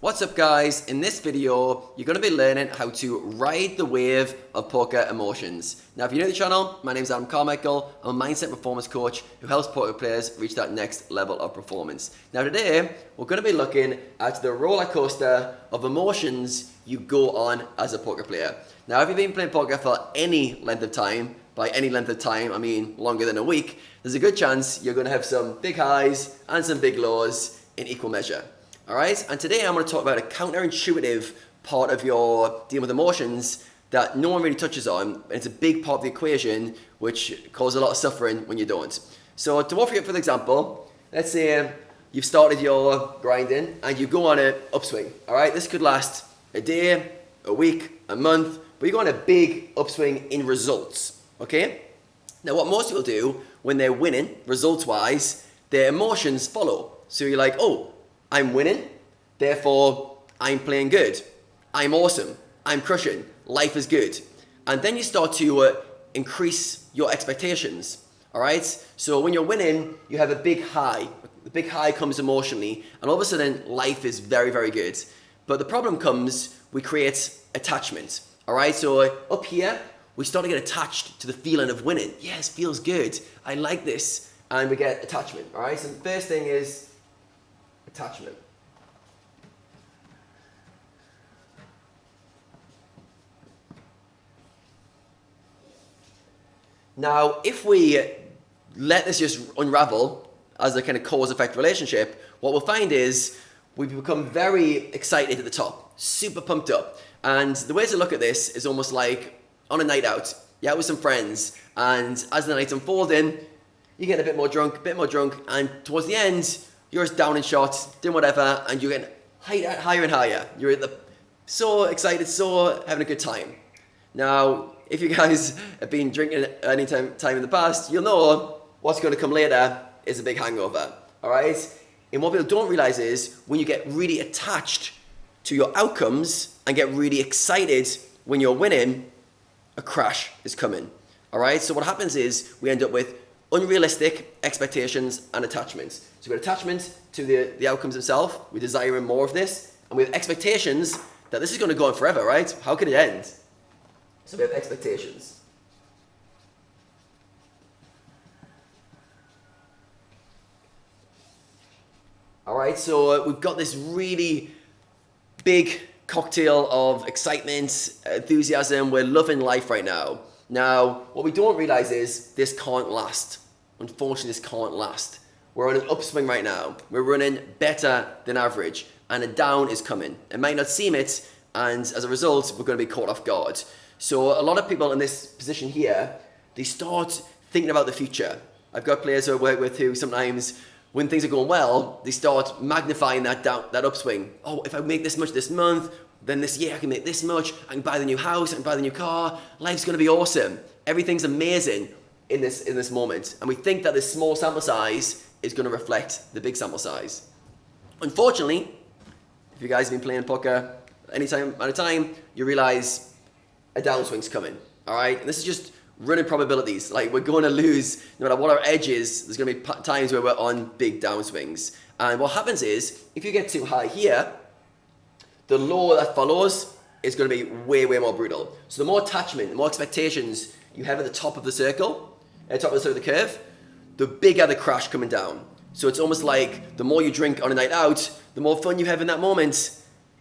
What's up guys? In this video, you're going to be learning how to ride the wave of poker emotions. Now if you're new to the channel, my name is Adam Carmichael. I'm a mindset performance coach who helps poker players reach that next level of performance. Now today, we're going to be looking at the roller coaster of emotions you go on as a poker player. Now if you've been playing poker for any length of time, by any length of time I mean longer than a week, there's a good chance you're going to have some big highs and some big lows in equal measure. Alright, and today I'm going to talk about a counterintuitive part of your dealing with emotions that no one really touches on, and it's a big part of the equation which causes a lot of suffering when you don't. So to offer you for example, let's say you've started your grinding and you go on an upswing. Alright, this could last a day, a week, a month, but you go on a big upswing in results. Okay? Now what most people do when they're winning, results wise, their emotions follow. So you're like, oh, I'm winning, therefore I'm playing good. I'm awesome. I'm crushing. Life is good. And then you start to increase your expectations. All right? So when you're winning, you have a big high. The big high comes emotionally, and all of a sudden, life is very, very good. But the problem comes, we create attachment. All right? So up here, we start to get attached to the feeling of winning. Yes, feels good. I like this. And we get attachment. All right? So the first thing is attachment. Now, if we let this just unravel as a kind of cause-effect relationship, what we'll find is we become very excited at the top, super pumped up. And the way to look at this is almost like on a night out, you're out with some friends, and as the night's unfolding, you get a bit more drunk, and towards the end, you're just down in shots, doing whatever, and you're getting higher and higher. You're so excited, so having a good time. Now, if you guys have been drinking any time in the past, you'll know what's going to come later is a big hangover. All right? And what people don't realize is when you get really attached to your outcomes and get really excited when you're winning, a crash is coming. All right? So what happens is we end up with unrealistic expectations and attachments. So we have attachment to the outcomes themselves, we're desiring more of this, and we have expectations that this is going to go on forever, right? How can it end? So we have expectations. Alright, so we've got this really big cocktail of excitement, enthusiasm, we're loving life right now. Now, what we don't realize is this can't last. Unfortunately, this can't last. We're on an upswing right now. We're running better than average, and a down is coming. It might not seem it, and as a result, we're going to be caught off guard. So a lot of people in this position here, they start thinking about the future. I've got players who I work with who sometimes, when things are going well, they start magnifying that upswing. Oh, if I make this much this month, then this year I can make this much, I can buy the new house, I can buy the new car, life's gonna be awesome. Everything's amazing in this moment. And we think that this small sample size is gonna reflect the big sample size. Unfortunately, if you guys have been playing poker any time at a time, you realize a downswing's coming, all right? And this is just running probabilities. Like we're gonna lose, no matter what our edge is, there's gonna be times where we're on big downswings. And what happens is, if you get too high here, the low that follows is going to be way, way more brutal. So the more attachment, the more expectations you have at the top of the circle, at the top of the curve, the bigger the crash coming down. So it's almost like the more you drink on a night out, the more fun you have in that moment,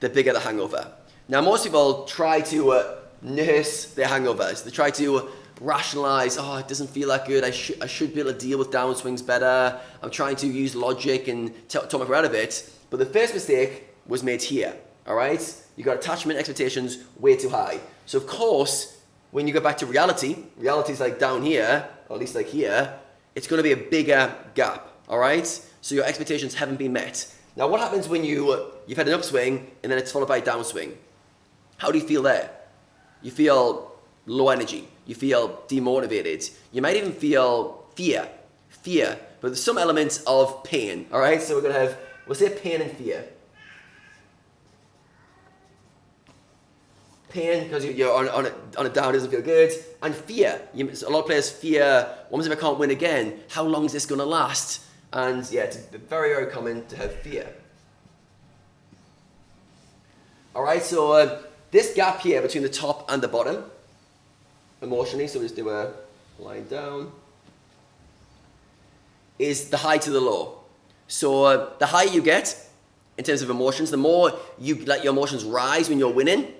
the bigger the hangover. Now most people try to nurse their hangovers. They try to rationalize, oh, it doesn't feel that good. I should be able to deal with downswings better. I'm trying to use logic and talk my way out of it. But the first mistake was made here. All right, you got attachment expectations way too high. So of course, when you go back to reality is like down here, or at least like here, it's going to be a bigger gap. All right, so your expectations haven't been met. Now, what happens when you've had an upswing and then it's followed by a downswing? How do you feel there? You feel low energy. You feel demotivated. You might even feel fear, but there's some elements of pain. All right, so we'll say pain and fear. Pain because you're on a down, doesn't feel good, and fear. A lot of players fear, what if I can't win again? How long is this going to last? And yeah, it's very, very common to have fear. All right, so this gap here between the top and the bottom, emotionally, so we'll just do a line down, is the high to the low. So the higher you get in terms of emotions, the more you let your emotions rise when you're winning,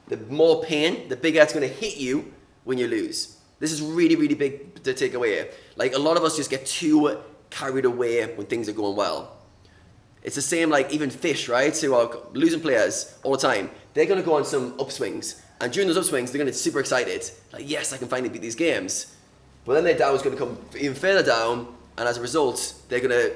the more pain, the bigger it's going to hit you when you lose. This is really, really big to take away. Like, a lot of us just get too carried away when things are going well. It's the same like even fish, right? So our losing players all the time, they're going to go on some upswings. And during those upswings, they're going to get super excited. Like, yes, I can finally beat these games. But then their down is going to come even further down. And as a result, they're going to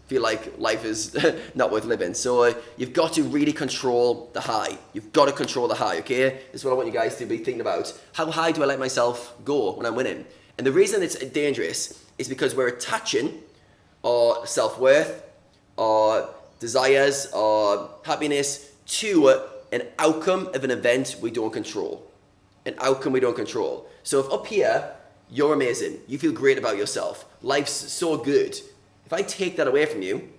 feel like life is not worth living. So you've got to really control the high. You've got to control the high, okay? This is what I want you guys to be thinking about. How high do I let myself go when I'm winning? And the reason it's dangerous is because we're attaching our self-worth, our desires, our happiness to an outcome of an event we don't control. An outcome we don't control. So if up here, you're amazing, you feel great about yourself, life's so good. If I take that away from you,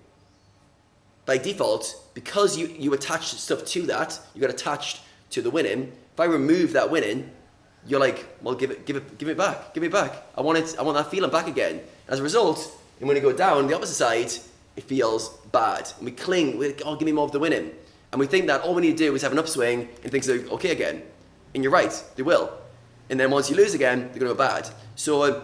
by default, because you attach stuff to that, you got attached to the winning, if I remove that winning, you're like, well, give it back. I want that feeling back again. As a result, and when you go down the opposite side, it feels bad. And we cling, oh, give me more of the winning. And we think that all we need to do is have an upswing and things are okay again. And you're right, they will. And then once you lose again, they're gonna go bad. So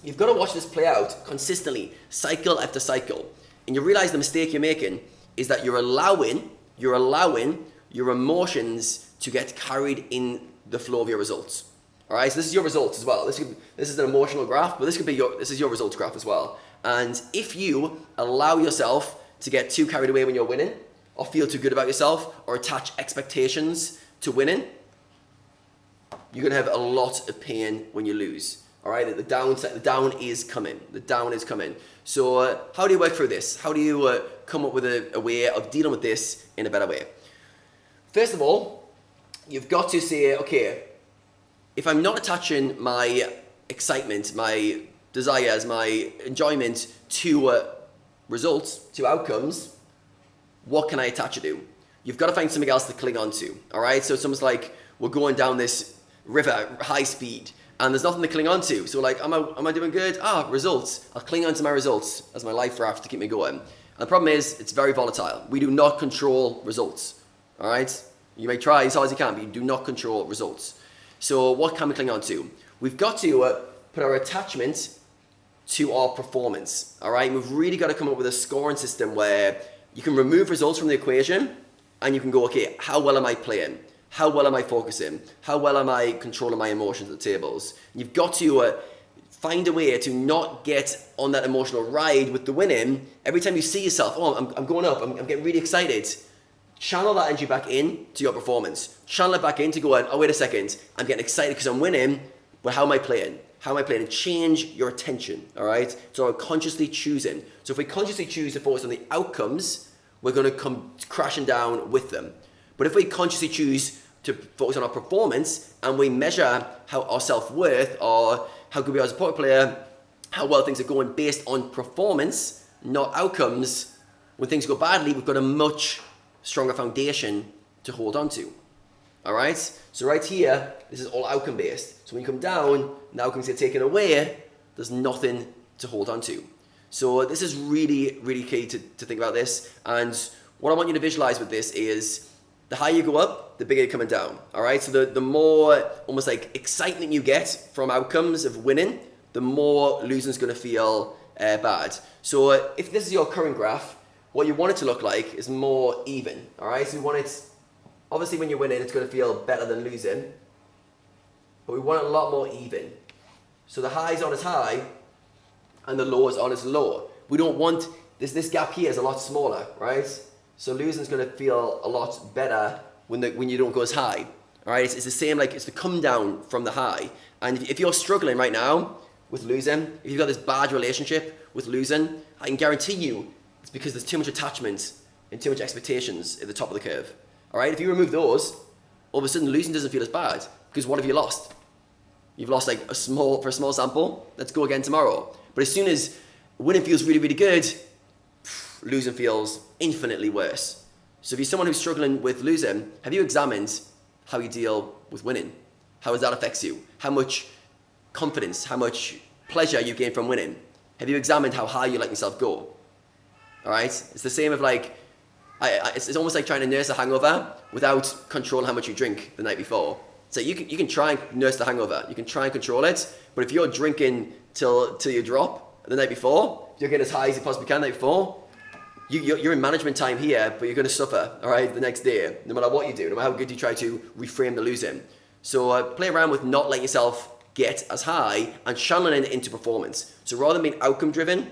you've got to watch this play out consistently, cycle after cycle. And you realize the mistake you're making is that you're allowing your emotions to get carried in the flow of your results. All right, so this is your results as well. This is an emotional graph, but this is your results graph as well. And if you allow yourself to get too carried away when you're winning, or feel too good about yourself, or attach expectations to winning, you're gonna have a lot of pain when you lose. All right, the down is coming. The down is coming. So how do you work through this? How do you come up with a way of dealing with this in a better way? First of all, you've got to say, okay, if I'm not attaching my excitement, my desires, my enjoyment to results, to outcomes, what can I attach it to? You've got to find something else to cling on to. All right, so it's almost like we're going down this river, high speed, and there's nothing to cling on to. So like, am I doing good? Results. I'll cling on to my results as my life raft to keep me going. And the problem is, it's very volatile. We do not control results. All right? You may try as hard as you can, but you do not control results. So what can we cling on to? We've got to put our attachment to our performance. All right? We've really got to come up with a scoring system where you can remove results from the equation and you can go, okay, how well am I playing? How well am I focusing? How well am I controlling my emotions at the tables? You've got to find a way to not get on that emotional ride with the winning. Every time you see yourself, oh, I'm going up, I'm getting really excited. Channel that energy back in to your performance. Channel it back in to go, oh, wait a second, I'm getting excited because I'm winning, but how am I playing? How am I playing? And change your attention, all right? So I'm consciously choosing. So if we consciously choose to focus on the outcomes, we're going to come crashing down with them. But if we consciously choose to focus on our performance and we measure how our self-worth or how good we are as a poker player, how well things are going based on performance, not outcomes, when things go badly, we've got a much stronger foundation to hold on to. All right? So right here, this is all outcome based. So when you come down, the outcomes get taken away, there's nothing to hold on to. So this is really, really key to think about this. And what I want you to visualize with this is the higher you go up, the bigger you're coming down. All right? So the more almost like excitement you get from outcomes of winning, the more losing is going to feel bad. So if this is your current graph, what you want it to look like is more even. All right? So you want it, obviously when you're winning, it's going to feel better than losing. But we want it a lot more even. So the high is on its high and the low is on its low. We don't want, this gap here is a lot smaller, right? So losing is going to feel a lot better when you don't go as high. All right, it's the same, like it's the come down from the high. And if you're struggling right now with losing, if you've got this bad relationship with losing, I can guarantee you it's because there's too much attachment and too much expectations at the top of the curve. All right, if you remove those, all of a sudden losing doesn't feel as bad because what have you lost? You've lost like for a small sample. Let's go again tomorrow. But as soon as winning feels really, really good, losing feels infinitely worse. So if you're someone who's struggling with losing, have you examined how you deal with winning? How that affects you? How much confidence, how much pleasure you gain from winning? Have you examined how high you let yourself go? All right? It's the same of like, it's almost like trying to nurse a hangover without controlling how much you drink the night before. So you can try and nurse the hangover. You can try and control it, but if you're drinking till you drop the night before, you're getting as high as you possibly can the night before, you're in management time here, but you're going to suffer, all right, the next day, no matter what you do, no matter how good you try to reframe the losing. So play around with not letting yourself get as high and channeling it into performance. So rather than being outcome driven,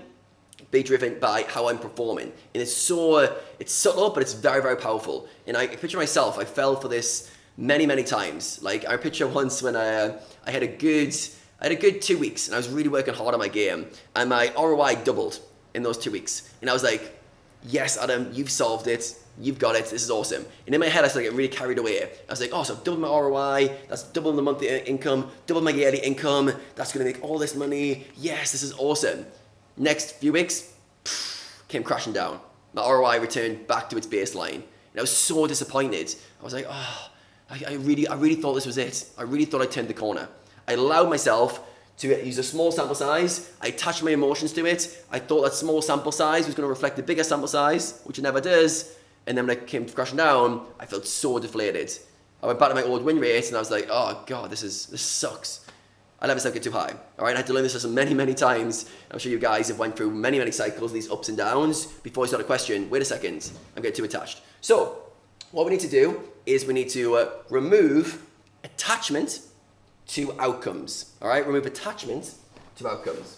be driven by how I'm performing. And it's subtle, but it's very, very powerful. And I picture myself, I fell for this many times. Like I picture once when I had a good 2 weeks and I was really working hard on my game and my ROI doubled in those 2 weeks. And I was like, yes, Adam, you've solved it. You've got it. This is awesome. And in my head, I started getting really carried away. I was like, oh, so I've doubled my ROI. That's double the monthly income, double my yearly income. That's going to make all this money. Yes, this is awesome. Next few weeks, came crashing down. My ROI returned back to its baseline. And I was so disappointed. I was like, oh, I really thought this was it. I really thought I turned the corner. I allowed myself to use a small sample size. I attached my emotions to it. I thought that small sample size was going to reflect the bigger sample size, which it never does. And then when I came crashing down, I felt so deflated. I went back to my old win rate and I was like, oh God, this sucks. I let myself get too high. All right, I had to learn this lesson many times. I'm sure you guys have went through many cycles, these ups and downs, before you start to question, wait a second, I'm getting too attached. So what we need to do is we need to remove attachment to outcomes. All right, remove attachment to outcomes.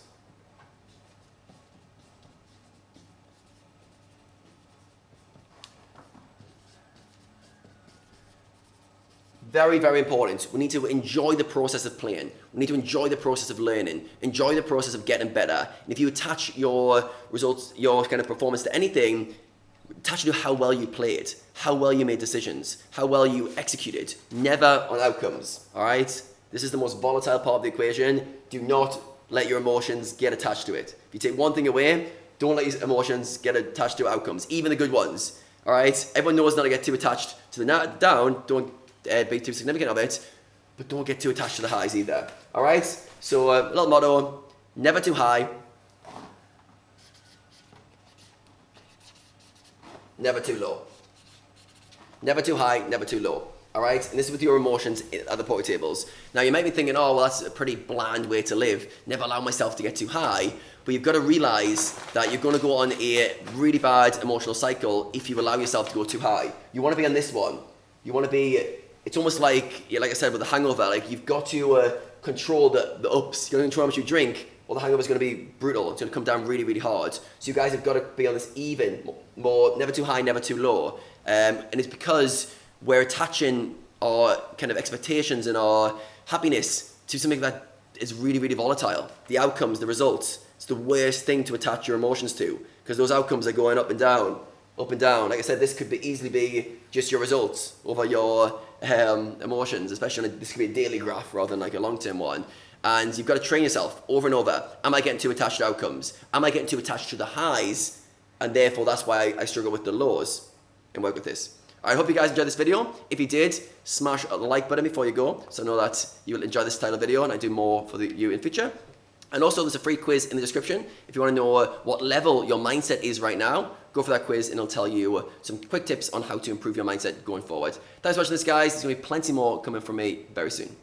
Very important. We need to enjoy the process of playing. We need to enjoy the process of learning. Enjoy the process of getting better. And if you attach your results, your kind of performance to anything, attach it to how well you played, how well you made decisions, how well you executed. Never on outcomes. All right? This is the most volatile part of the equation. Do not let your emotions get attached to it. If you take one thing away, don't let your emotions get attached to outcomes, even the good ones. All right? Everyone knows not to get too attached to the down. Don't be too significant of it, but don't get too attached to the highs either. All right? So a little motto, never too high, never too low. Never too high, never too low. All right? And this is with your emotions at the poker tables. Now you might be thinking, oh, well, that's a pretty bland way to live. Never allow myself to get too high. But you've got to realize that you're going to go on a really bad emotional cycle if you allow yourself to go too high. You want to be on this one. You want to be, it's almost like I said with the hangover, like you've got to control the ups. You're going to control how much you drink. Well, the hangover is going to be brutal. It's going to come down really hard. So you guys have got to be on this even, more, never too high, never too low. And it's because we're attaching our kind of expectations and our happiness to something that is really volatile. The outcomes, the results. It's the worst thing to attach your emotions to because those outcomes are going up and down. Like I said, this could easily be just your results over your emotions, especially this could be a daily graph rather than like a long-term one. And you've got to train yourself over and over. Am I getting too attached to outcomes? Am I getting too attached to the highs? And therefore, that's why I struggle with the lows and work with this. I hope you guys enjoyed this video. If you did, smash the like button before you go, so I know that you will enjoy this style of video and I do more for you in future. And also, there's a free quiz in the description. If you want to know what level your mindset is right now, go for that quiz and it'll tell you some quick tips on how to improve your mindset going forward. Thanks for watching this, guys. There's going to be plenty more coming from me very soon.